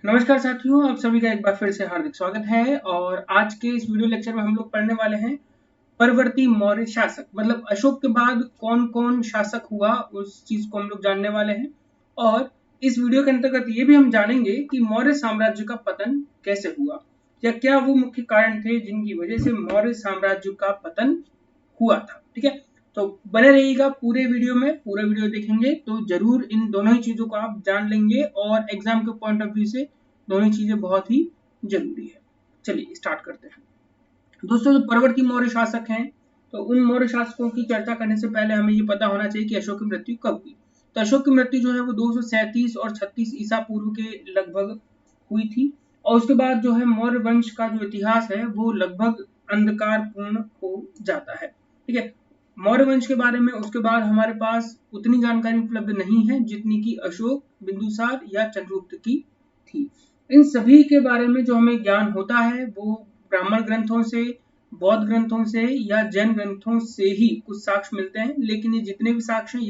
नमस्कार साथियों, आप सभी का एक बार फिर से हार्दिक स्वागत है। और आज के इस वीडियो लेक्चर में हम लोग पढ़ने वाले हैं परवर्ती मौर्य शासक, मतलब अशोक के बाद कौन कौन शासक हुआ उस चीज को हम लोग जानने वाले हैं। और इस वीडियो के अंतर्गत ये भी हम जानेंगे कि मौर्य साम्राज्य का पतन कैसे हुआ, या क्या वो मुख्य कारण थे जिनकी वजह से मौर्य साम्राज्य का पतन हुआ था। ठीक है, तो बने रहिएगा पूरे वीडियो में, पूरा वीडियो देखेंगे तो जरूर इन दोनों ही चीजों को आप जान लेंगे और एग्जाम के पॉइंट ऑफ व्यू से दोनों चीजें बहुत ही जरूरी है। चलिए स्टार्ट करते हैं। दोस्तों, जो परवर्ती मौर्य शासक हैं, तो उन मौर्य शासकों की चर्चा करने से पहले हमें ये पता होना चाहिए कि अशोक की मृत्यु कब हुई। तो अशोक की मृत्यु जो है वो 237 और 36 ईसा पूर्व के लगभग हुई थी। और उसके बाद जो है मौर्य वंश का जो इतिहास है वो लगभग अंधकारपूर्ण हो जाता है। ठीक है, मौर्य वंश के बारे में उसके बाद हमारे पास उतनी जानकारी उपलब्ध नहीं है जितनी कि अशोक, बिंदुसार या चंद्रगुप्त की थी। इन सभी के बारे में जो हमें ज्ञान होता है वो ब्राह्मण ग्रंथों से, बौद्ध ग्रंथों से या जैन ग्रंथों से ही कुछ साक्ष्य मिलते हैं। लेकिन ये जितने भी साक्ष्य हैं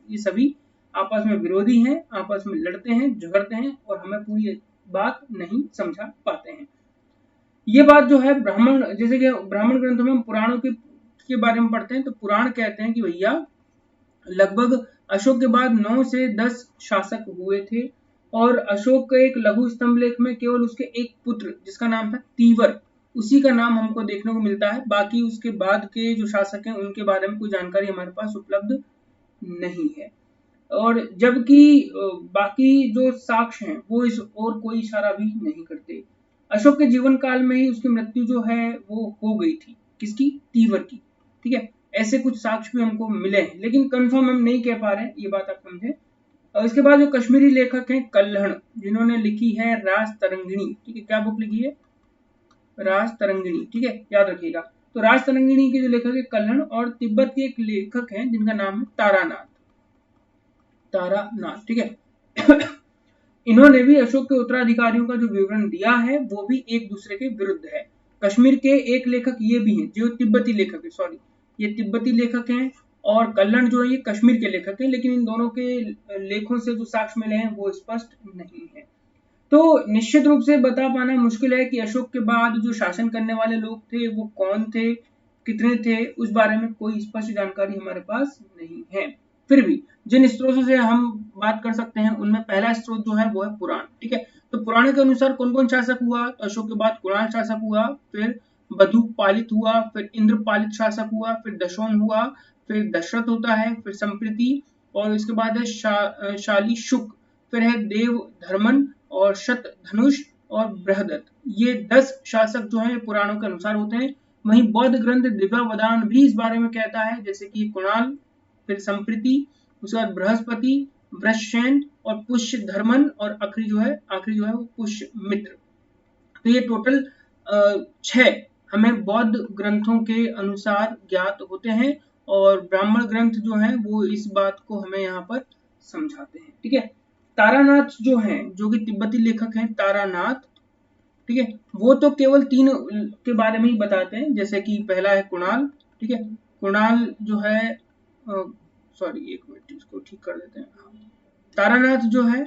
ये सभी आपस में विरोधी हैं, आपस में लड़ते हैं, झगड़ते हैं और हमें पूरी बात नहीं समझा पाते हैं। ये बात जो है ब्राह्मण, जैसे कि ब्राह्मण ग्रंथों में पुराणों के बारे में पढ़ते हैं तो पुराण कहते हैं कि भैया लगभग अशोक के बाद 9 से 10 शासक हुए थे। और अशोक के एक लघु स्तंभ लेख में केवल उसके एक पुत्र जिसका नाम था तीवर, उसी का नाम हमको देखने को मिलता है। बाकी उसके बाद के जो शासक हैं उनके बारे में कोई जानकारी हमारे पास उपलब्ध नहीं है। और जबकि बाकी जो साक्ष्य हैं वो इस और कोई इशारा भी नहीं करते। अशोक के जीवन काल में ही उसकी मृत्यु जो है वो हो गई थी। किसकी? तीवर की। ठीक है, ऐसे कुछ साक्ष्य भी हमको मिले हैं लेकिन कंफर्म हम नहीं कह पा रहे हैं, ये बात आप समझे। और इसके बाद जो कश्मीरी लेखक हैं कल्हण, जिन्होंने लिखी है रास तरंगिणी। ठीक है, क्या बुक लिखी है? रास तरंगिणी। ठीक है, याद रखिएगा। तो रास तरंगिणी के जो लेखक है कल्हण, और तिब्बत के एक लेखक हैं जिनका नाम है तारानाथ। तारानाथ, ठीक है। इन्होंने भी अशोक के उत्तराधिकारियों का जो विवरण दिया है वो भी एक दूसरे के विरुद्ध है। कश्मीर के एक लेखक ये भी हैं जो तिब्बती लेखक है, सॉरी ये तिब्बती लेखक हैं, और कल्हण जो है ये कश्मीर के लेखक हैं। लेकिन इन दोनों के लेखों से जो साक्ष्य मिले हैं वो स्पष्ट नहीं है। तो निश्चित रूप से बता पाना मुश्किल है कि अशोक के बाद जो शासन करने वाले लोग थे वो कौन थे, कितने थे, उस बारे में कोई स्पष्ट जानकारी हमारे पास नहीं है। फिर भी जिन स्त्रोतों से हम बात कर सकते हैं उनमें पहला स्त्रोत जो है वो है पुराण। ठीक है, तो पुराण के अनुसार कौन कौन शासक हुआ? तो अशोक के बाद कुणाल शासक हुआ, फिर बधु पालित हुआ, फिर इंद्र पालित शासक हुआ, फिर दशोन हुआ, फिर दशरथ होता है, फिर संप्रीति, और इसके बाद है शाली शुक, फिर है देव धर्मन और शतधनुष और बृहदत्त। ये 10 शासक जो हैं पुराणों के अनुसार होते हैं। वहीं बौद्ध ग्रंथ दिव्यावदान भी इस बारे में कहता है, जैसे कि कुणाल, फिर संप्रीति, उसके बाद बृहस्पति, वृषसेन और पुष्य धर्मन, और आखिरी जो है वो पुष्य मित्र। तो ये टोटल 6 हमें बौद्ध ग्रंथों के अनुसार ज्ञात होते हैं, और ब्राह्मण ग्रंथ जो है वो इस बात को हमें यहाँ पर समझाते हैं। ठीक है, तारानाथ जो हैं, जो कि तिब्बती लेखक हैं तारानाथ, ठीक है, वो तो केवल 3 के बारे में ही बताते हैं। जैसे कि पहला है कुणाल। ठीक है, कुणाल जो है, सॉरी एक मिनट इसको ठीक कर देते हैं। तारानाथ जो है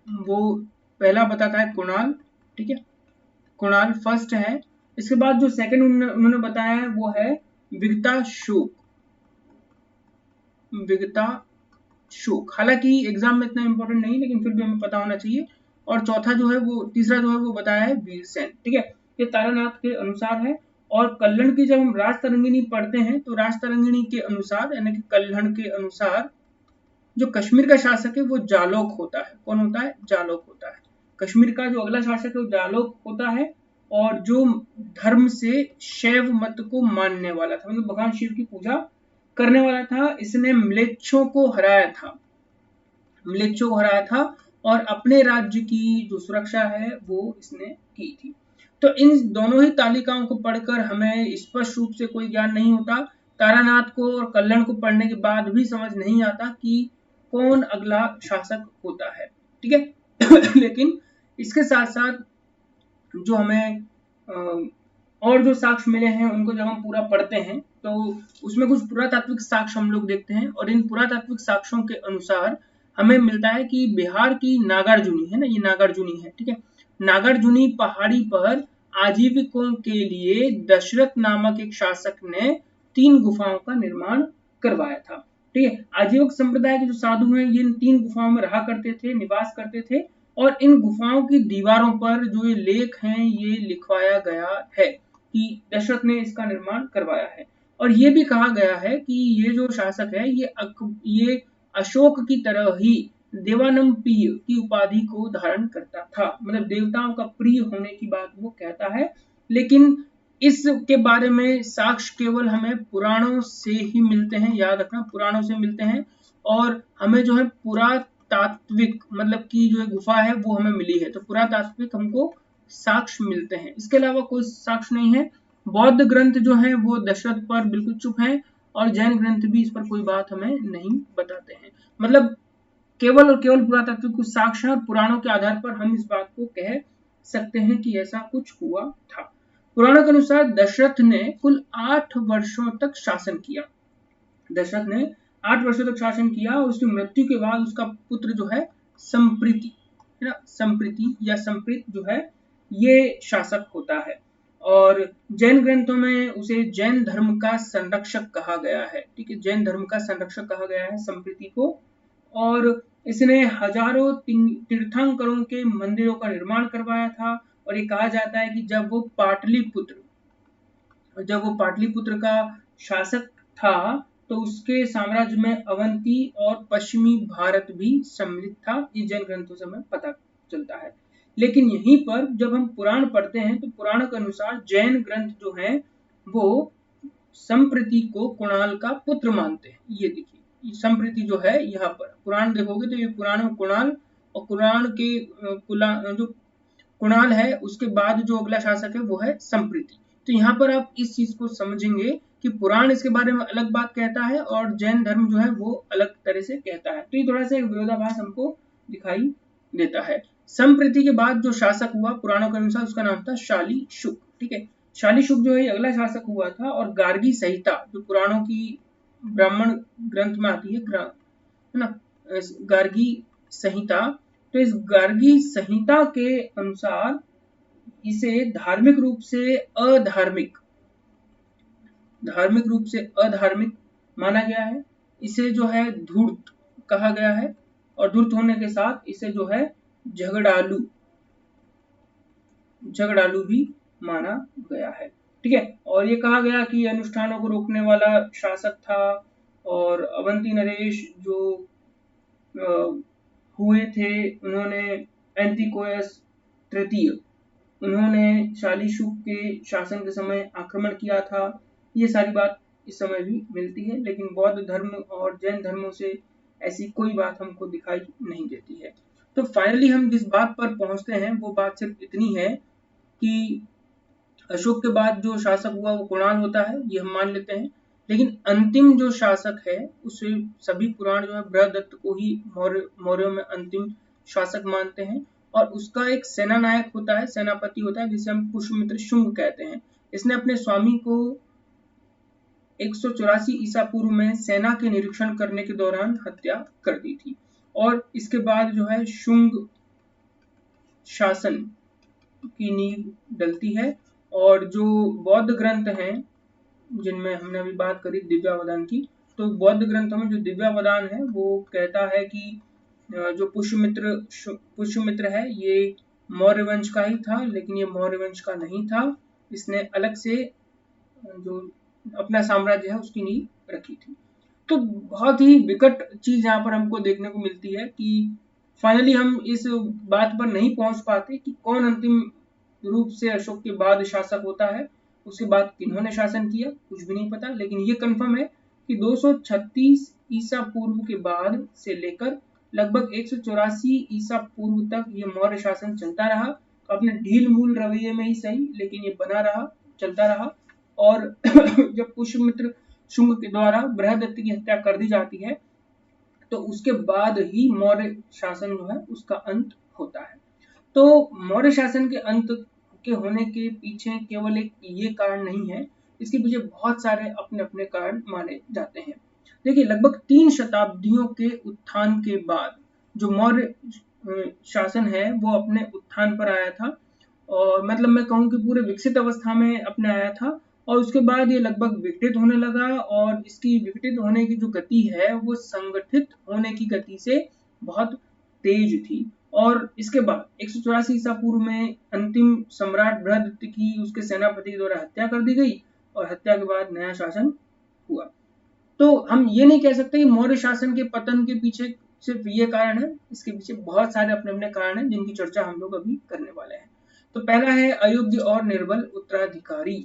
वो पहला बताता है कुणाल। ठीक है, कुणाल फर्स्ट है। इसके बाद जो सेकंड उन्होंने बताया है वो है विगताशोक। विगताशोक हालांकि एग्जाम में इतना इंपॉर्टेंट नहीं, लेकिन फिर भी हमें पता होना चाहिए। और चौथा जो है वो, तीसरा जो है वो बताया है वीरसेन। ठीक है, ये तारानाथ के अनुसार है। और कल्हण की जब हम राज तरंगिणी पढ़ते हैं तो राज तरंगिणी के अनुसार, यानी कि कल्हण के अनुसार, जो कश्मीर का शासक है वो जालोक होता है। कौन होता है? जालोक होता है। कश्मीर का जो अगला शासक है वो जालोक होता है, और जो धर्म से शैव मत को मानने वाला था, मतलब भगवान शिव की पूजा करने वाला था। इसने म्लेच्छों को हराया था, और अपने राज्य की जो सुरक्षा है वो इसने की थी। तो इन दोनों ही तालिकाओं को पढ़कर हमें स्पष्ट रूप से कोई ज्ञान नहीं होता। तारानाथ को और कल्हण को पढ़ने के बाद भी समझ नहीं आता कि कौन अगला शासक होता है। ठीक है। लेकिन इसके साथ साथ जो हमें और जो साक्ष्य मिले हैं उनको जब हम पूरा पढ़ते हैं तो उसमें कुछ पुरातात्विक साक्ष्य हम लोग देखते हैं, और इन पुरातात्विक साक्ष्यों के अनुसार हमें मिलता है कि बिहार की नागार्जुनी है ना, ये नागार्जुनी है, ठीक है। नागार्जुनी पहाड़ी पर आजीविकों के लिए दशरथ नामक एक शासक ने 3 गुफाओं का निर्माण करवाया था, ठीक है। आजीविक संप्रदाय के जो साधु हैं ये इन 3 गुफाओं में रहा करते थे, निवास करते थे, और इन गुफाओं की दीवारों पर जो ये लेख हैं ये लिखवाया गया है कि दशरथ ने इसका निर्माण करवाया है। और ये भी कहा गया है कि ये जो शासक है ये अशोक की तरह ही देवानंपिय की उपाधि को धारण करता था, मतलब देवताओं का प्रिय होने की बात वो कहता है। लेकिन इसके बारे में साक्ष्य केवल हमें पुराणों से ही मिलते हैं, याद रखना, पुराणों से मिलते हैं। और हमें जो है पुरातात्विक मतलब की जो गुफा है वो हमें मिली है, तो पुरातात्विक हमको साक्ष्य मिलते हैं, इसके अलावा कोई साक्ष्य नहीं है। बौद्ध ग्रंथ जो है वो दशरथ पर बिल्कुल चुप है, और जैन ग्रंथ भी इस पर कोई बात हमें नहीं बताते हैं। मतलब केवल और केवल पुरातात्विक कुछ साक्ष्य और पुराणों के आधार पर हम इस बात को कह सकते हैं कि ऐसा कुछ हुआ था। पुराणों के अनुसार दशरथ ने कुल 8 वर्षों तक शासन किया। दशरथ ने 8 वर्षों तक शासन किया, और उसकी मृत्यु के बाद उसका पुत्र जो है संप्रीति है ना, संप्रीति या संप्रीत जो है ये शासक होता है। और जैन ग्रंथों में उसे जैन धर्म का संरक्षक कहा गया है, ठीक है, जैन धर्म का संरक्षक कहा गया है संप्रीति को। और इसने हजारों तीर्थंकरों के मंदिरों का निर्माण करवाया था। और ये कहा जाता है कि जब वो पाटलिपुत्र का शासक था तो उसके साम्राज्य में अवंती और पश्चिमी भारत भी सम्मिलित था, ये जैन ग्रंथों से हमें पता चलता है। लेकिन यहीं पर जब हम पुराण पढ़ते हैं तो पुराण के अनुसार जैन ग्रंथ जो है वो संप्रीति को कुणाल का पुत्र मानते हैं। ये देखिए संप्रीति जो है यहाँ पर पुराण देखोगे तो ये पुराण में कुणाल, और कुरान के जो कुणाल है उसके बाद जो अगला शासक है वो है संप्रीति। तो यहाँ पर आप इस चीज को समझेंगे कि पुराण इसके बारे में अलग बात कहता है और जैन धर्म जो है वो अलग तरह से कहता है। तो ये थोड़ा सा एक विरोधाभास हमको दिखाई देता है। संप्रीति के बाद जो शासक हुआ पुराणों के अनुसार उसका नाम था शालीशुक, ठीक है। शालीशुक जो है अगला शासक हुआ था। और गार्गी संहिता जो पुराणों की ब्राह्मण ग्रंथ में आती है ना, गार्गी संहिता, तो इस गार्गी संहिता के अनुसार इसे धार्मिक रूप से अधार्मिक माना गया है। इसे जो है धूर्त कहा गया है, और धूर्त होने के साथ इसे जो है झगड़ालू भी माना गया है, ठीक है। और ये कहा गया कि अनुष्ठानों को रोकने वाला शासक था। और अवंती नरेश जो हुए थे उन्होंने एंटिकोयस तृतीय, उन्होंने शालीशुक के शासन के समय आक्रमण किया था। ये सारी बात इस समय भी मिलती है, लेकिन बौद्ध धर्म और जैन धर्मों से ऐसी कोई बात हमको दिखाई नहीं देती है। तो फाइनली हम जिस बात पर पहुंचते हैं वो बात सिर्फ इतनी है कि अशोक के बाद जो शासक हुआ वो कुणाल होता है, ये हम मान लेते हैं। लेकिन अंतिम जो शासक है उसे सभी पुराण जो है बृहदत्त को ही मौर्यों में अंतिम शासक मानते हैं। और उसका एक सेना नायक होता है, सेनापति होता है, जिसे हम पुष्यमित्र शुंग कहते हैं। इसने अपने स्वामी को 184 ईसा पूर्व में सेना के निरीक्षण करने के दौरान हत्या कर दी थी। और इसके बाद जो है शुंग शासन की नींव डलती है। और जो बौद्ध ग्रंथ हैं जिनमें हमने अभी बात करी दिव्यावदान की, तो बौद्ध ग्रंथों में जो दिव्यावदान है वो कहता है कि जो पुष्यमित्र है ये मौर्य वंश का ही था, लेकिन ये मौर्य वंश का नहीं था। इसने अलग से जो अपना साम्राज्य है उसकी नींव रखी थी। तो बहुत ही विकट चीज यहाँ पर हमको देखने को मिलती है कि फाइनली हम इस बात पर नहीं पहुंच पाते कि कौन अंतिम रूप से अशोक के बाद शासक होता है, उसके बाद किन्होंने शासन किया कुछ भी नहीं पता। लेकिन ये कंफर्म है कि 236 ईसा पूर्व के बाद से लेकर लगभग 184 ईसा पूर्व तक ये मौर्य शासन चलता रहा, अपने ढील मूल रवैये में ही सही, लेकिन ये बना रहा, चलता रहा। और जब पुष्यमित्र शुंग के द्वारा बृहदत्त की हत्या कर दी जाती है तो उसके बाद ही मौर्य शासन जो है उसका अंत होता है। तो मौर्य शासन के अंत के होने के पीछे केवल एक ये कारण नहीं है, इसके पीछे बहुत सारे अपने अपने कारण माने जाते हैं। देखिए लगभग 3 शताब्दियों के उत्थान के बाद जो मौर्य शासन है वो अपने उत्थान पर आया था, और मतलब मैं कहूँ कि पूरे विकसित अवस्था में अपने आया था, और उसके बाद ये लगभग विकटित होने लगा, और इसकी विकटित होने की जो गति है वो संगठित होने की गति से बहुत तेज थी। और इसके बाद 184 ईसा पूर्व में अंतिम सम्राट बृहदत्त की उसके सेनापति के द्वारा हत्या कर दी गई, और हत्या के बाद नया शासन हुआ। तो हम ये नहीं कह सकते कि मौर्य शासन के पतन के पीछे सिर्फ ये कारण है, इसके पीछे बहुत सारे अपने अपने कारण हैं जिनकी चर्चा हम लोग अभी करने वाले हैं। तो पहला है अयोग्य और निर्बल उत्तराधिकारी।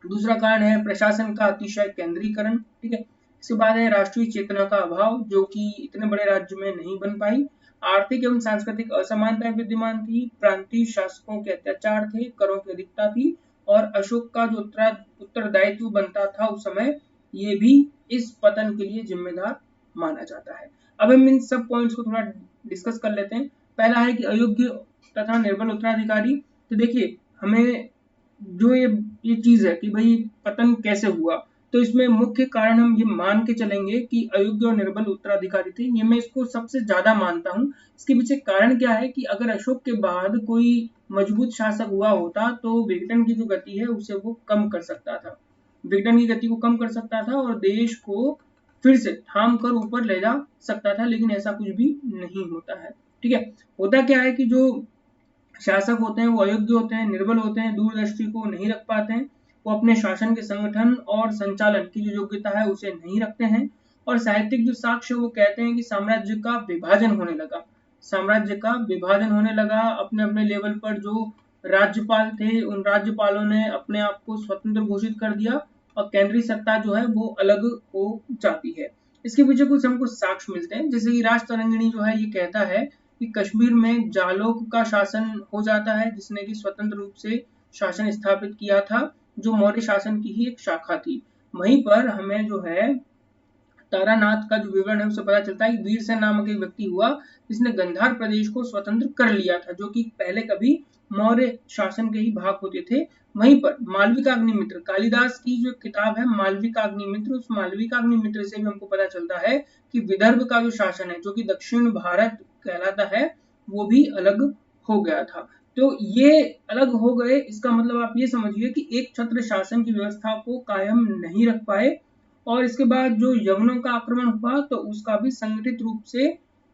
दूसरा कारण है प्रशासन का अतिशय केंद्रीकरण। ठीक है, इसके बाद है राष्ट्रीय चेतना का अभाव, जो कि इतने बड़े राज्य में नहीं बन पाई। आर्थिक एवं सांस्कृतिक असमानताएं विद्यमान थी, प्रांतीय शासकों के अत्याचार थे, करों की अधिकता थी, और अशोक का जो उत्तरदायित्व बनता था उस समय, ये भी इस पतन के लिए जिम्मेदार माना जाता है। अब हम इन सब पॉइंट्स को थोड़ा डिस्कस कर लेते हैं। पहला है कि अयोग्य तथा निर्बल उत्तराधिकारी। तो देखिए, हमें जो ये चीज है कि भाई पतन कैसे हुआ, तो इसमें मुख्य कारण हम ये मान के चलेंगे कि अयोग्य और निर्बल उत्तराधिकारी थे। ये मैं इसको सबसे ज्यादा मानता हूँ। इसके पीछे कारण क्या है कि अगर अशोक के बाद कोई मजबूत शासक हुआ होता तो विघटन की जो गति है उसे वो कम कर सकता था, विघटन की गति को कम कर सकता था और देश को फिर से थाम कर ऊपर ले जा सकता था, लेकिन ऐसा कुछ भी नहीं होता है। ठीक है, होता क्या है कि जो शासक होते हैं वो अयोग्य होते हैं, निर्बल होते हैं, दूरदृष्टि को नहीं रख पाते हैं, वो अपने शासन के संगठन और संचालन की जो योग्यता है उसे नहीं रखते हैं, और साहित्यिक जो साक्ष्य वो कहते हैं कि साम्राज्य का विभाजन होने लगा, साम्राज्य का विभाजन होने लगा। अपने अपने लेवल पर जो राज्यपाल थे उन राज्यपालों ने अपने आप को स्वतंत्र घोषित कर दिया, और केंद्रीय सत्ता जो है वो अलग हो जाती है। इसके पीछे कुछ हमको साक्ष्य मिलते हैं, जैसे कि राज तरंगिणी जो है ये कहता है कि कश्मीर में जालोक का शासन हो जाता है, जिसने कि स्वतंत्र रूप से शासन स्थापित किया था, जो मौर्य शासन की ही एक शाखा थी। वहीं पर हमें जो है तारानाथ का जो विवरण है उससे पता चलता है कि वीरसेन नामक एक व्यक्ति हुआ जिसने गंधार प्रदेश को स्वतंत्र कर लिया था, जो कि पहले कभी मौर्य शासन के ही भाग होते थे। वहीं पर मालविकाग्निमित्र, कालिदास की जो किताब है मालविकाग्निमित्र, उस मालविकाग्निमित्र से भी हमको पता चलता है कि विदर्भ का जो शासन है, जो कि दक्षिण भारत कहलाता है, वो भी अलग हो गया था। तो ये अलग हो गए, इसका मतलब आप ये समझिए कि एक छत्र शासन की व्यवस्था को कायम नहीं रख पाए, और इसके बाद जो यवनों का आक्रमण हुआ तो उसका भी संगठित रूप से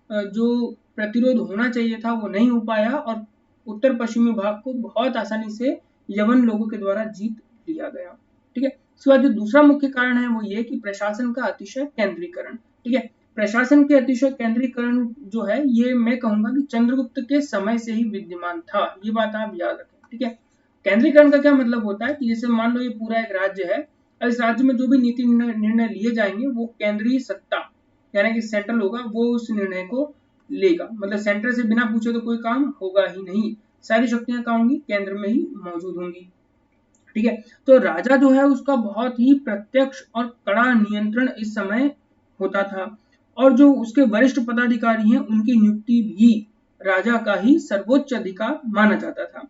जो प्रतिरोध होना चाहिए था वो नहीं हो पाया, और उत्तर पश्चिमी भाग को बहुत आसानी से यवन लोगों के द्वारा जीत लिया गया। ठीक है, इसके बाद जो दूसरा मुख्य कारण है वो ये कि प्रशासन का अतिशय केंद्रीकरण। ठीक है, प्रशासन के अतिशय केंद्रीकरण जो है ये मैं कहूंगा कि चंद्रगुप्त के समय से ही विद्यमान था, ये बात आप याद रखें। ठीक है, केंद्रीकरण का क्या मतलब होता है कि जैसे मान लो ये पूरा एक राज्य है, और इस राज्य में जो भी नीति निर्णय लिए जाएंगे वो केंद्रीय सत्ता यानी कि सेंट्रल होगा, वो उस निर्णय को लेगा। मतलब सेंटर से बिना पूछे तो कोई काम होगा ही नहीं, सारी शक्तियां कहाँ होंगी, केंद्र में ही मौजूद होंगी। ठीक है, तो राजा जो है उसका बहुत ही प्रत्यक्ष और कड़ा नियंत्रण इस समय होता था, और जो उसके वरिष्ठ पदाधिकारी हैं उनकी नियुक्ति भी राजा का ही सर्वोच्च अधिकार माना जाता था।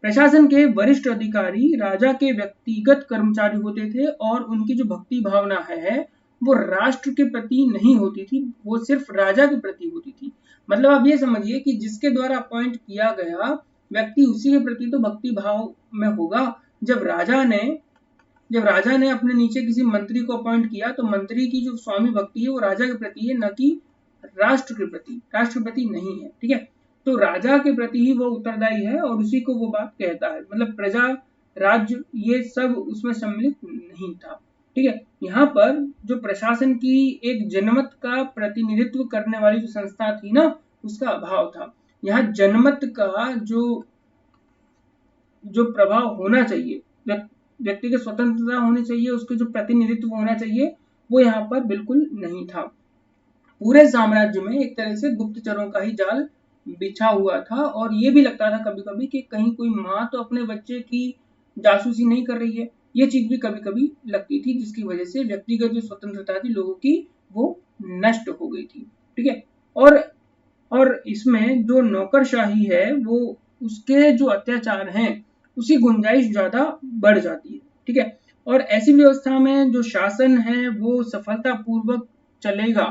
प्रशासन के वरिष्ठ अधिकारी राजा के व्यक्तिगत कर्मचारी होते थे, और उनकी जो भक्ति भावना है वो राष्ट्र के प्रति नहीं होती थी, वो सिर्फ राजा के प्रति होती थी। मतलब आप ये समझिए कि जिसके द्वारा अपॉइंट किया गया व्यक्ति उसी के प्रति तो भक्ति भाव में होगा। जब राजा ने अपने नीचे किसी मंत्री को अपॉइंट किया तो मंत्री की जो स्वामी भक्ति है वो राजा के प्रति है, न कि राष्ट्र के प्रति नहीं है। ठीक है, तो राजा के प्रति ही वो उत्तरदायी है, और उसी को वो बात कहता है। मतलब प्रजा, राज्य, ये सब उसमें सम्मिलित नहीं था। ठीक है, यहाँ पर जो प्रशासन की एक जनमत का प्रतिनिधित्व करने वाली जो संस्था थी ना, उसका अभाव था। यहाँ जनमत का जो प्रभाव होना चाहिए, व्यक्ति की स्वतंत्रता होनी चाहिए, उसके जो प्रतिनिधित्व होना चाहिए, वो यहाँ पर बिल्कुल नहीं था। पूरे साम्राज्य में एक तरह से गुप्तचरों का ही जाल बिछा हुआ था, और ये भी लगता था कभी कभी कि कहीं कोई माँ तो अपने बच्चे की जासूसी नहीं कर रही है, ये चीज भी कभी कभी लगती थी, जिसकी वजह से व्यक्तिगत जो स्वतंत्रता थी लोगों की वो नष्ट हो गई थी। ठीक है, और इसमें जो नौकरशाही है वो उसके जो अत्याचार हैं उसकी गुंजाइश ज्यादा बढ़ जाती है। ठीक है, और ऐसी व्यवस्था में जो शासन है वो सफलतापूर्वक चलेगा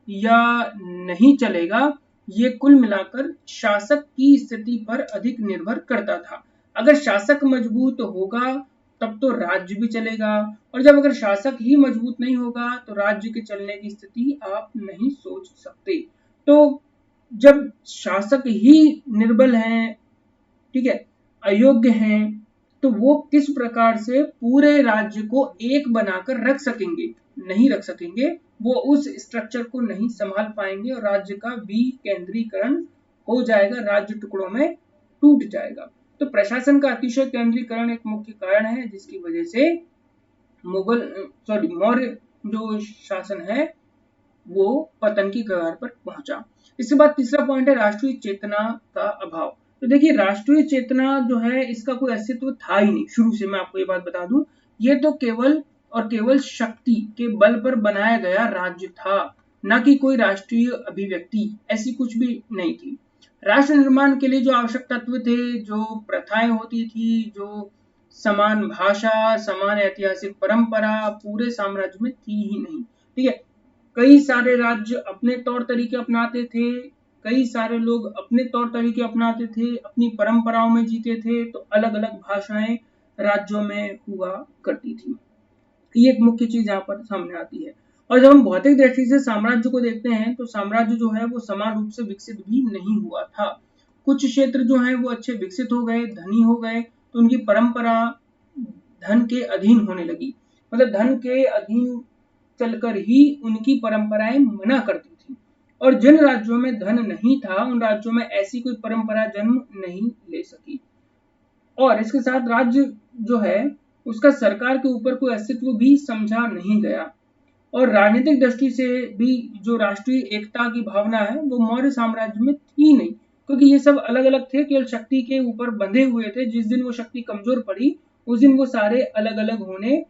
या नहीं चलेगा, ये कुल मिलाकर शासक की स्थिति पर अधिक निर्भर करता था। अगर शासक मजबूत होगा तब तो राज्य भी चलेगा, और जब अगर शासक ही मजबूत नहीं होगा तो राज्य के चलने की स्थिति आप नहीं सोच सकते। तो जब शासक ही निर्बल हैं, ठीक है, अयोग्य हैं, तो वो किस प्रकार से पूरे राज्य को एक बनाकर रख सकेंगे? नहीं रख सकेंगे। वो उस स्ट्रक्चर को नहीं संभाल पाएंगे और राज्य का विकेंद्रीकरण हो जाएगा, राज्य टुकड़ों में टूट जाएगा। तो प्रशासन का अतिशय केंद्रीकरण एक मुख्य कारण है जिसकी वजह से मौर्य जो शासन है वो पतन की कगार पर पहुंचा। इसके बाद तीसरा पॉइंट है राष्ट्रीय चेतना का अभाव। तो देखिए, राष्ट्रीय चेतना जो है इसका कोई अस्तित्व था ही नहीं शुरू से। मैं आपको ये बात बता दूं, ये तो केवल और केवल शक्ति के बल पर बनाया गया राज्य था, न कि कोई राष्ट्रीय अभिव्यक्ति, ऐसी कुछ भी नहीं थी। राष्ट्र निर्माण के लिए जो आवश्यक तत्व थे, जो प्रथाएं होती थी, जो समान भाषा, समान ऐतिहासिक परंपरा पूरे साम्राज्य में थी ही नहीं। ठीक है, कई सारे राज्य अपने तौर तरीके अपनाते थे, कई सारे लोग अपने तौर तरीके अपनाते थे, अपनी परंपराओं में जीते थे, तो अलग अलग भाषाएं राज्यों में हुआ करती थी। ये एक मुख्य चीज यहाँ पर सामने आती है। और जब हम भौतिक दृष्टि से साम्राज्य को देखते हैं तो साम्राज्य जो है वो समान रूप से विकसित भी नहीं हुआ था। कुछ क्षेत्र जो है वो अच्छे विकसित हो गए, धनी हो गए, तो उनकी परंपरा धन के अधीन होने लगी। मतलब धन के अधीन चलकर ही उनकी परंपराएं मना करती थी, और जिन राज्यों में धन नहीं था उन राज्यों में ऐसी कोई परंपरा जन्म नहीं ले सकी। और इसके साथ राज्य जो है उसका सरकार के ऊपर कोई अस्तित्व भी समझा नहीं गया। और राजनीतिक दृष्टि से भी जो राष्ट्रीय एकता की भावना है वो मौर्य साम्राज्य में थी नहीं, क्योंकि ये सब अलग अलग थे, केवल शक्ति के ऊपर बंधे हुए थे। जिस दिन वो शक्ति कमजोर पड़ी उस दिन वो सारे अलग अलग होने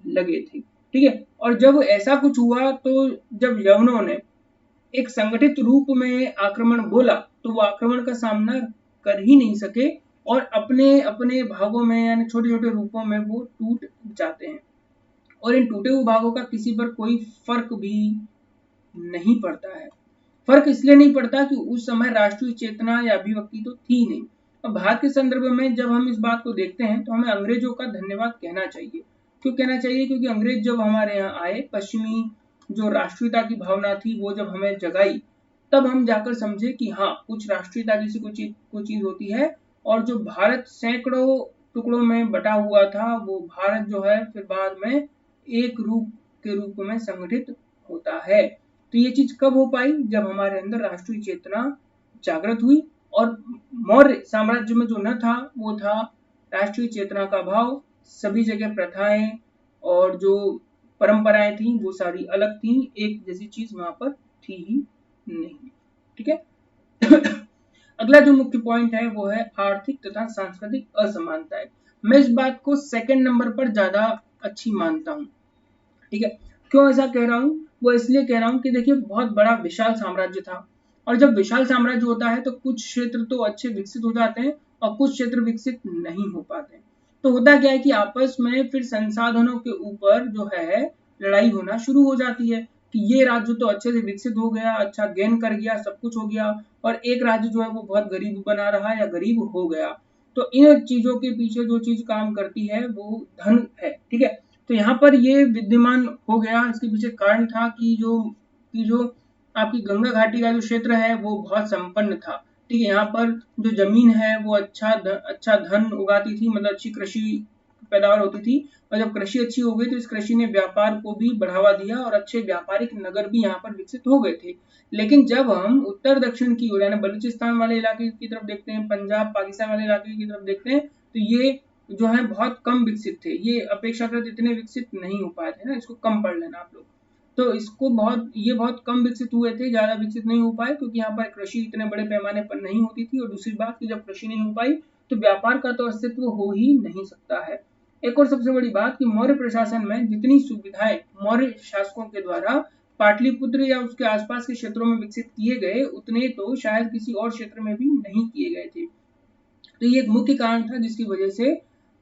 लगे थे। ठीक है, और जब ऐसा कुछ हुआ तो जब यवनों ने एक संगठित रूप में आक्रमण बोला तो वो आक्रमण का सामना कर ही नहीं सके, और अपने अपने भागों में यानी छोटे छोटे रूपों में वो टूट जाते हैं। और इन टूटे हुए भागों का किसी पर कोई फर्क भी नहीं पड़ता है। फर्क इसलिए नहीं पड़ता कि उस समय राष्ट्रीय चेतना या अभिव्यक्ति तो थी नहीं। अब भारत के संदर्भ में जब हम इस बात को देखते हैं तो हमें अंग्रेजों का धन्यवाद कहना चाहिए। क्यों कहना चाहिए? क्योंकि अंग्रेज जब हमारे यहाँ आए, पश्चिमी जो राष्ट्रीयता की भावना थी वो जब हमें जगाई, तब हम जाकर समझे कि हाँ, कुछ राष्ट्रीयता जैसी कोई चीज होती है। और जो भारत सैकड़ों टुकड़ों में बटा हुआ था वो भारत जो है फिर बाद में एक रूप के रूप में संगठित होता है। तो ये चीज कब हो पाई? जब हमारे अंदर राष्ट्रीय चेतना जागृत हुई। और मौर्य साम्राज्य में जो न था वो था राष्ट्रीय चेतना का अभाव। सभी जगह प्रथाएं और जो परंपराएं थी वो सारी अलग थी, एक जैसी चीज वहां पर थी ही नहीं। ठीक है। अगला जो मुख्य पॉइंट है वो है आर्थिक तथा सांस्कृतिक असमानताएं। मैं इस बात को सेकंड नंबर पर ज्यादा अच्छी मानता हूँ। ठीक है, क्यों ऐसा कह रहा हूँ? वो इसलिए कह रहा हूँ कि देखिए, बहुत बड़ा विशाल साम्राज्य था, और जब विशाल साम्राज्य होता है तो कुछ क्षेत्र तो अच्छे विकसित हो जाते हैं और कुछ क्षेत्र विकसित नहीं हो पाते। तो होता क्या है कि आपस में फिर संसाधनों के ऊपर जो है लड़ाई होना शुरू हो जाती है कि ये राज्य तो अच्छे से विकसित हो गया, अच्छा गेन कर गया, सब कुछ हो गया, और एक राज्य जो है वो बहुत गरीब बना रहा या गरीब हो गया। तो इन चीजों के पीछे जो चीज काम करती है वो धन है। ठीक है, तो यहाँ पर ये विद्यमान हो गया। इसके पीछे कारण था कि जो आपकी गंगा घाटी का जो क्षेत्र है वो बहुत संपन्न था। ठीक है, यहाँ पर जो जमीन है वो अच्छा धन उगाती थी, मतलब अच्छी कृषि पैदावार होती थी। और जब कृषि अच्छी हो गई तो इस कृषि ने व्यापार को भी बढ़ावा दिया और अच्छे व्यापारिक नगर भी यहाँ पर विकसित हो गए थे। लेकिन जब हम उत्तर दक्षिण की ओर यानी बलूचिस्तान वाले इलाके की तरफ देखते हैं, पंजाब पाकिस्तान वाले इलाके की तरफ देखते हैं, तो ये जो है बहुत कम विकसित थे। ये अपेक्षाकृत इतने विकसित नहीं हो पाए थे ना, इसको कम पढ़ लेना आप लोग। तो ये बहुत कम विकसित हुए थे, ज्यादा विकसित नहीं हो पाए, क्योंकि यहाँ पर कृषि इतने बड़े पैमाने पर नहीं होती थी। और दूसरी बात कि जब कृषि नहीं हो पाई तो व्यापार का तो अस्तित्व हो ही नहीं सकता है। एक और सबसे बड़ी बात कि मौर्य प्रशासन में जितनी सुविधाएं मौर्य शासकों के द्वारा पाटलिपुत्र या उसके आसपास के क्षेत्रों में विकसित किए गए, उतने तो शायद किसी और क्षेत्र में भी नहीं किए गए थे। तो ये एक मुख्य कारण था जिसकी वजह से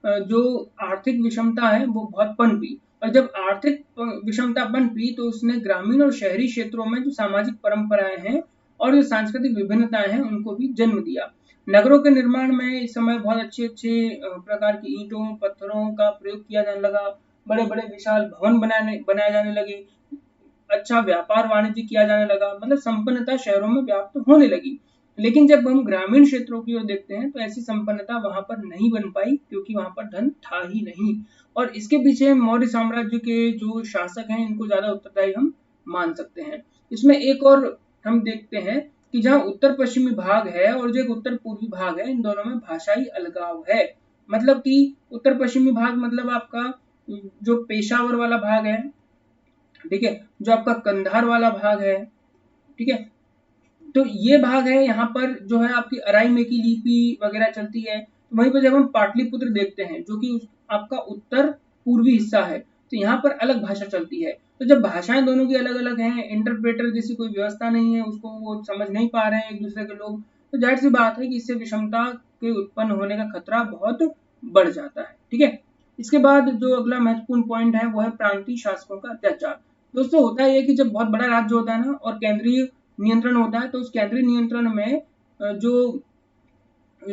जो आर्थिक विषमता है वो बहुत पनपी। और जब आर्थिक विषमता पनपी तो उसने ग्रामीण और शहरी क्षेत्रों में जो सामाजिक परंपराएं हैं और जो सांस्कृतिक विभिन्नताएं हैं उनको भी जन्म दिया। नगरों के निर्माण में इस समय बहुत अच्छे अच्छे प्रकार की ईंटों पत्थरों का प्रयोग किया जाने लगा, बड़े बड़े विशाल भवन बनाए जाने लगे, अच्छा व्यापार वाणिज्य किया जाने लगा, मतलब संपन्नता शहरों में व्याप्त होने लगी। लेकिन जब हम ग्रामीण क्षेत्रों की ओर देखते हैं तो ऐसी संपन्नता वहां पर नहीं बन पाई, क्योंकि वहां पर धन था ही नहीं। और इसके पीछे मौर्य साम्राज्य के जो शासक हैं इनको ज्यादा उत्तरदायी हम मान सकते हैं। इसमें एक और हम देखते हैं कि जहाँ उत्तर पश्चिमी भाग है और जो एक उत्तर पूर्वी भाग है, इन दोनों में भाषाई अलगाव है। मतलब कि उत्तर पश्चिमी भाग मतलब आपका जो पेशावर वाला भाग है, ठीक है, जो आपका कंधार वाला भाग है, ठीक है, तो ये भाग है, यहाँ पर जो है आपकी अराई में की लिपि वगैरह चलती है। तो वहीं पर जब हम पाटलिपुत्र देखते हैं जो कि आपका उत्तर पूर्वी हिस्सा है, तो यहाँ पर अलग भाषा चलती है। तो जब भाषाएं दोनों की अलग अलग हैं, इंटरप्रेटर जैसी कोई व्यवस्था नहीं है, उसको वो समझ नहीं पा रहे हैं एक दूसरे के लोग, तो जाहिर सी बात है कि इससे विषमता के उत्पन्न होने का खतरा बहुत बढ़ जाता है। ठीक है, इसके बाद जो अगला महत्वपूर्ण पॉइंट है वो है प्रांतीय शासकों का अत्याचार। दोस्तों होता है कि जब बहुत बड़ा राज्य होता है ना और केंद्रीय नियंत्रण होता है, तो उस केंद्रीय नियंत्रण में जो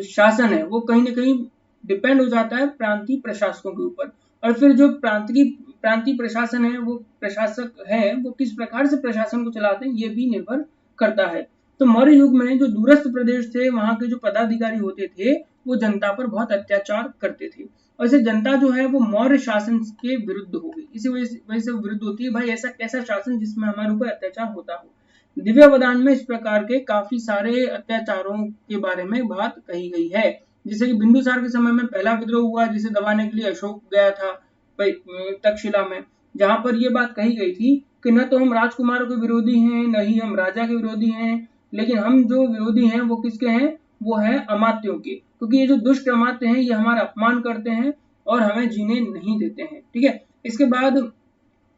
शासन है वो कहीं ना कहीं डिपेंड हो जाता है प्रांतीय प्रशासकों के ऊपर। और फिर जो प्रांतीय प्रशासन है, वो प्रशासक है वो किस प्रकार से प्रशासन को चलाते हैं ये भी निर्भर करता है। तो मौर्य युग में जो दूरस्थ प्रदेश थे वहां के जो पदाधिकारी होते थे वो जनता पर बहुत अत्याचार करते थे, और इसे जनता जो है वो मौर्य शासन के विरुद्ध हो गई। इसी वजह से विरुद्ध होती है, भाई ऐसा कैसा शासन जिसमें हमारे ऊपर अत्याचार होता हो। दिव्यावदान में इस प्रकार के काफी सारे अत्याचारों के बारे में बात कही गई है। जैसे कि बिंदुसार के समय में पहला विद्रोह हुआ जिसे दबाने के लिए अशोक गया था तक्षशिला में, जहां पर यह बात कही गई थी कि न तो हम राजकुमारों के विरोधी हैं न ही हम राजा के विरोधी हैं, लेकिन हम जो विरोधी हैं वो किसके हैं, वो है अमात्यों के, क्योंकि ये जो दुष्ट अमात्य हैं ये हमारा अपमान करते हैं और हमें जीने नहीं देते हैं। ठीक है, इसके बाद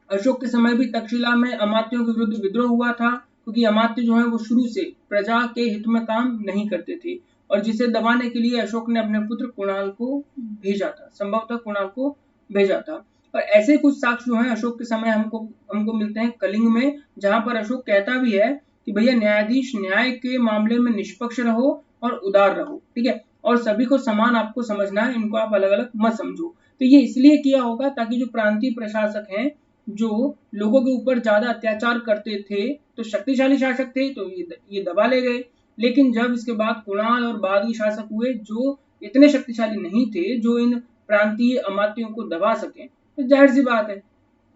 अशोक के समय भी तक्षशिला में अमात्यों के विरुद्ध विद्रोह हुआ था, क्योंकि अमात्य जो है वो शुरू से प्रजा के हित में काम नहीं करते थे, और जिसे दबाने के लिए अशोक ने अपने पुत्र कुणाल को भेजा था, संभवतः कुणाल को भेजा था। और ऐसे कुछ साक्ष्य जो है अशोक के समय हमको हमको मिलते हैं कलिंग में, जहां पर अशोक कहता भी है कि भैया न्यायाधीश न्याय के मामले में निष्पक्ष रहो और उदार रहो, ठीक है, और सभी को समान आपको समझना है, इनको आप अलग अलग मत समझो। तो ये इसलिए किया होगा ताकि जो प्रांतीय प्रशासक हैं जो लोगों के ऊपर ज्यादा अत्याचार करते थे, तो शक्तिशाली शासक थे तो ये दबा ले गए। लेकिन जब इसके बाद कुणाल और बाद के शासक हुए जो इतने शक्तिशाली नहीं थे जो इन प्रांतीय अमात्यों को दबा सके, तो जाहिर सी बात है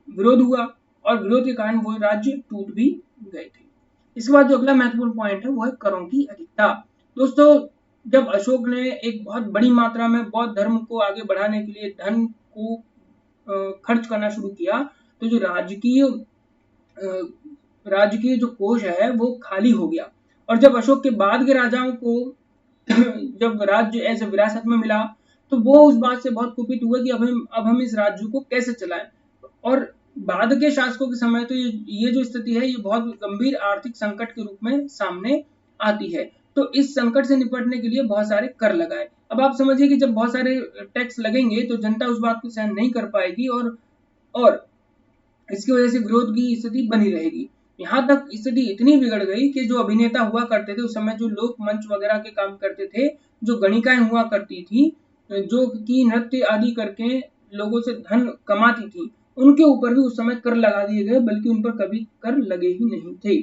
विरोध हुआ, और विरोध के कारण वो राज्य टूट भी गए थे। इसके बाद जो अगला महत्वपूर्ण पॉइंट है वो है करों की अधिकता। दोस्तों जब अशोक ने एक बहुत बड़ी मात्रा में बौद्ध धर्म को आगे बढ़ाने के लिए धन को खर्च करना शुरू किया, तो जो राजकीय जो कोष है वो खाली हो गया। और जब अशोक के बाद के राजाओं को जब राज्य ऐसे विरासत में मिला, तो वो उस बात से बहुत कुपित हुए कि अब हम इस राज्य को कैसे चलाएं। और बाद के शासकों के समय तो ये जो स्थिति है ये बहुत गंभीर आर्थिक संकट के रूप में सामने आती है। तो इस संकट से निपटने के लिए बहुत सारे कर लगाए। अब आप समझिए कि जब बहुत सारे टैक्स लगेंगे तो जनता उस बात को सहन नहीं कर पाएगी, और इसकी वजह से विरोध की स्थिति बनी रहेगी। यहाँ तक स्थिति इतनी बिगड़ गई कि जो अभिनेता हुआ करते थे उस समय, जो लोक मंच वगैरह के काम करते थे, जो गणिकाएं हुआ करती थी जो कि नृत्य आदि करके लोगों से धन कमाती थी, उनके ऊपर भी उस समय कर लगा दिए गए, बल्कि उन पर कभी कर लगे ही नहीं थे।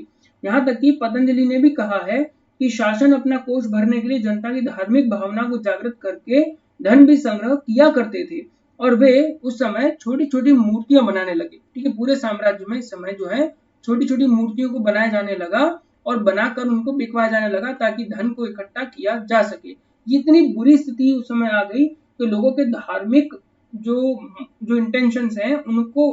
यहाँ तक कि पतंजलि ने भी कहा है कि शासन अपना कोष भरने के लिए जनता की धार्मिक भावना को जागृत करके धन भी संग्रह किया करते थे, और वे उस समय छोटी छोटी मूर्तियां बनाने लगे। ठीक है, पूरे साम्राज्य में इस समय जो है छोटी छोटी मूर्तियों को बनाया जाने लगा और बनाकर उनको बिकवाया जाने लगा ताकि धन को इकट्ठा किया जा सके। ये इतनी बुरी स्थिति उस समय आ गई कि लोगों के धार्मिक जो जो इंटेंशंस हैं उनको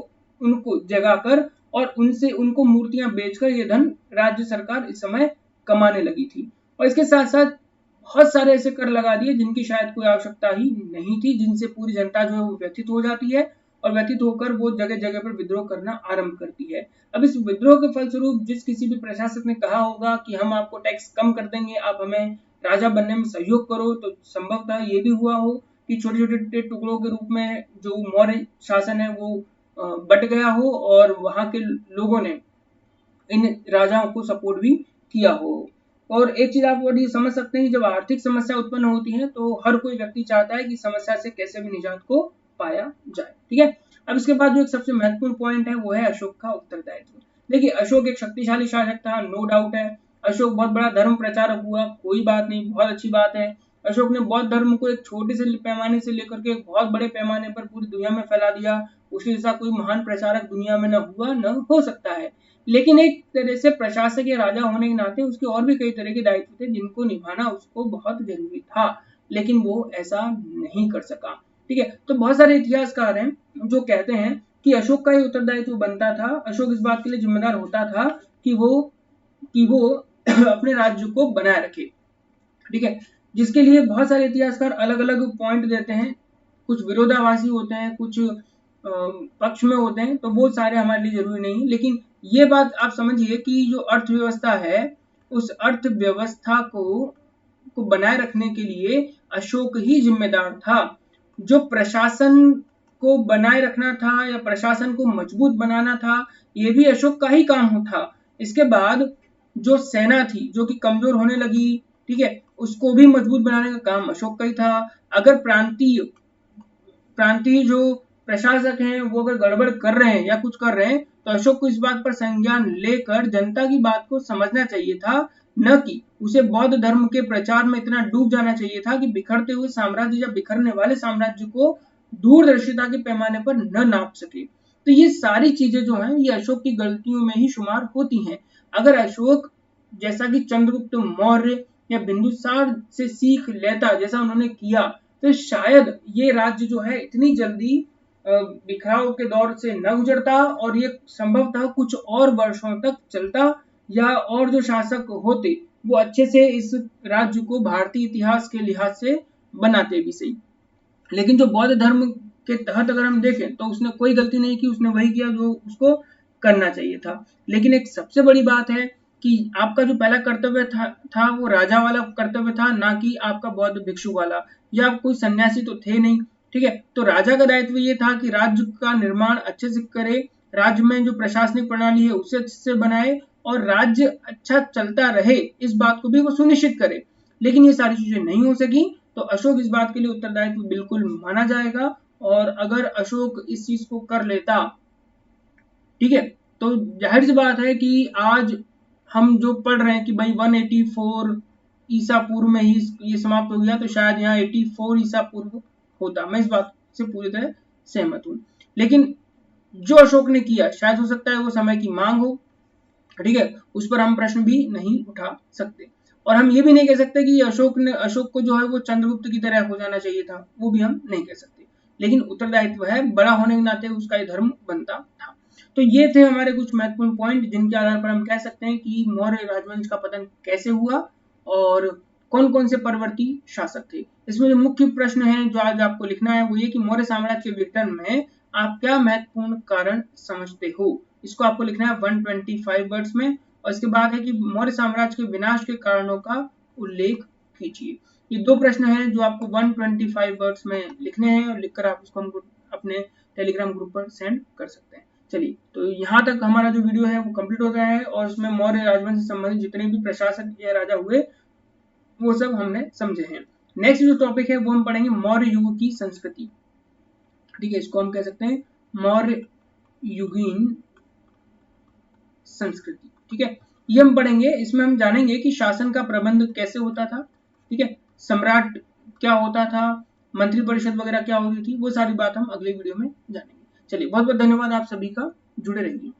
उनको जगाकर और उनसे उनको मूर्तियां बेचकर ये धन राज्य सरकार इस समय कमाने लगी थी। और इसके साथ साथ बहुत सारे ऐसे कर लगा दिए जिनकी शायद कोई आवश्यकता ही नहीं थी, जिनसे पूरी जनता जो है वो व्यथित हो जाती है, और व्यथित होकर वो जगह जगह पर विद्रोह करना आरंभ करती है। अब इस विद्रोह के फलस्वरूप जिस किसी भी प्रशासक ने कहा होगा कि हम आपको टैक्स कम कर देंगे, आप हमें राजा बनने में सहयोग करो, तो संभवतः ये भी हुआ हो कि छोटे छोटे टुकड़ों के रूप में जो मौर्य शासन है वो बट गया हो, और वहां के लोगों ने इन राजाओं को सपोर्ट भी किया हो। और एक चीज आप और ये समझ सकते हैं कि जब आर्थिक समस्या उत्पन्न होती है तो हर कोई व्यक्ति चाहता है कि समस्या से कैसे भी निजात को पाया जाए। ठीक है, अब इसके बाद जो एक सबसे महत्वपूर्ण पॉइंट है वो है अशोक का उत्तरदायित्व। देखिए, अशोक एक शक्तिशाली शासक था, नो डाउट है। अशोक बहुत बड़ा धर्म प्रचारक हुआ, कोई बात नहीं, बहुत अच्छी बात है। अशोक ने बौद्ध धर्म को एक छोटे से पैमाने से लेकर के एक बहुत बड़े पैमाने पर पूरी दुनिया में फैला दिया। उसके जैसा कोई महान प्रचारक दुनिया में न हुआ न हो सकता है। लेकिन एक तरह से प्रशासक या राजा होने के नाते उसके और भी कई तरह के दायित्व थे जिनको निभाना उसको बहुत जरूरी था, लेकिन वो ऐसा नहीं कर सका। ठीक है, तो बहुत सारे इतिहासकार हैं जो कहते हैं कि अशोक का ये उत्तरदायित्व बनता था, अशोक इस बात के लिए जिम्मेदार होता था कि वो अपने राज्य को बनाए रखे। ठीक है, जिसके लिए बहुत सारे इतिहासकार अलग अलग पॉइंट देते हैं, कुछ विरोधाभासी होते हैं, कुछ पक्ष में होते हैं, तो वो सारे हमारे लिए जरूरी नहीं है। लेकिन ये बात आप समझिए कि जो अर्थव्यवस्था है उस अर्थव्यवस्था को बनाए रखने के लिए अशोक ही जिम्मेदार था। जो प्रशासन को बनाए रखना था या प्रशासन को मजबूत बनाना था, ये भी अशोक का ही काम था। इसके बाद जो सेना थी जो कि कमजोर होने लगी, ठीक है, उसको भी मजबूत बनाने का काम अशोक का ही था। अगर प्रांतीय जो प्रशासक हैं वो अगर गड़बड़ कर रहे हैं या कुछ कर रहे हैं तो अशोक को इस बात पर संज्ञान लेकर जनता की बात को समझना चाहिए था, न कि उसे बौद्ध धर्म के प्रचार में इतना डूब जाना चाहिए था कि बिखरते हुए साम्राज्य या बिखरने वाले साम्राज्य को दूरदर्शिता के पैमाने पर न नाप सके। तो ये सारी चीजें जो हैं ये अशोक की गलतियों में ही शुमार होती हैं। अगर अशोक जैसा कि चंद्रगुप्त मौर्य या बिंदुसार से सीख लेता जैसा उन्होंने किया, तो शायद ये राज्य जो है इतनी जल्दी बिखराव के दौर से न गुजरता और ये संभवतः कुछ और वर्षों तक चलता, या और जो शासक होते वो अच्छे से इस राज्य को भारतीय इतिहास के लिहाज से बनाते भी सही। लेकिन जो बौद्ध धर्म के तहत अगर हम देखें तो उसने कोई गलती नहीं की, उसने वही किया जो उसको करना चाहिए था। लेकिन एक सबसे बड़ी बात है कि आपका जो पहला कर्तव्य था वो राजा वाला कर्तव्य था, ना कि आपका बौद्ध भिक्षु वाला, या आप कोई सन्यासी तो थे नहीं। ठीक है, तो राजा का दायित्व ये था कि राज्य का निर्माण अच्छे से करे, राज्य में जो प्रशासनिक प्रणाली है उसे अच्छे से बनाए और राज्य अच्छा चलता रहे, इस बात को भी वो सुनिश्चित करे। लेकिन ये सारी चीजें नहीं हो सकी, तो अशोक इस बात के लिए उत्तरदायित्व बिल्कुल माना जाएगा। और अगर अशोक इस चीज को कर लेता, ठीक है, तो जाहिर सी बात है कि आज हम जो पढ़ रहे हैं कि भाई 184 ईसा पूर्व में ही ये समाप्त हो गया, तो शायद यहाँ 84 ईसा पूर्व होता। मैं इस बात से पूरी तरह सहमत हूँ। लेकिन जो अशोक ने किया शायद हो सकता है वो समय की मांग हो, ठीक है, उस पर हम प्रश्न भी नहीं उठा सकते। और हम ये भी नहीं कह सकते कि अशोक को जो है वो चंद्रगुप्त की तरह हो जाना चाहिए था, वो भी हम नहीं कह सकते। लेकिन उत्तरदायित्व है, बड़ा होने के नाते उसका ये धर्म बनता था। तो ये थे हमारे कुछ महत्वपूर्ण पॉइंट जिनके आधार पर हम कह सकते हैं कि मौर्य राजवंश का पतन कैसे हुआ और कौन कौन से परवर्ती शासक थे। इसमें जो मुख्य प्रश्न है जो आज आपको लिखना है वो ये कि मौर्य साम्राज्य के विघटन में आप क्या महत्वपूर्ण कारण समझते हो। इसको आपको लिखना है 125 वर्ड्स में। और इसके बाद है कि मौर्य साम्राज्य के विनाश के कारणों का उल्लेख कीजिए। ये दो प्रश्न हैं जो आपको 125 वर्ड्स में लिखने हैं और लिखकर आप उसको हमको अपने टेलीग्राम ग्रुप पर सेंड कर सकते हैं। चलिए, तो यहाँ तक हमारा जो वीडियो है वो कंप्लीट हो गया है और उसमें मौर्य राजवंश से संबंधित जितने भी प्रशासक या राजा हुए वो सब हमने समझे हैं। नेक्स्ट जो टॉपिक है वो हम पढ़ेंगे मौर्य युग की संस्कृति। ठीक है, इसको हम कह सकते हैं मौर्य युगीन संस्कृति। ठीक है, ये हम पढ़ेंगे। इसमें हम जानेंगे कि शासन का प्रबंध कैसे होता था, ठीक है, सम्राट क्या होता था, मंत्रिपरिषद वगैरह क्या होती थी, वो सारी बात हम अगले वीडियो में जानेंगे। चलिए, बहुत बहुत धन्यवाद आप सभी का, जुड़े रहिए।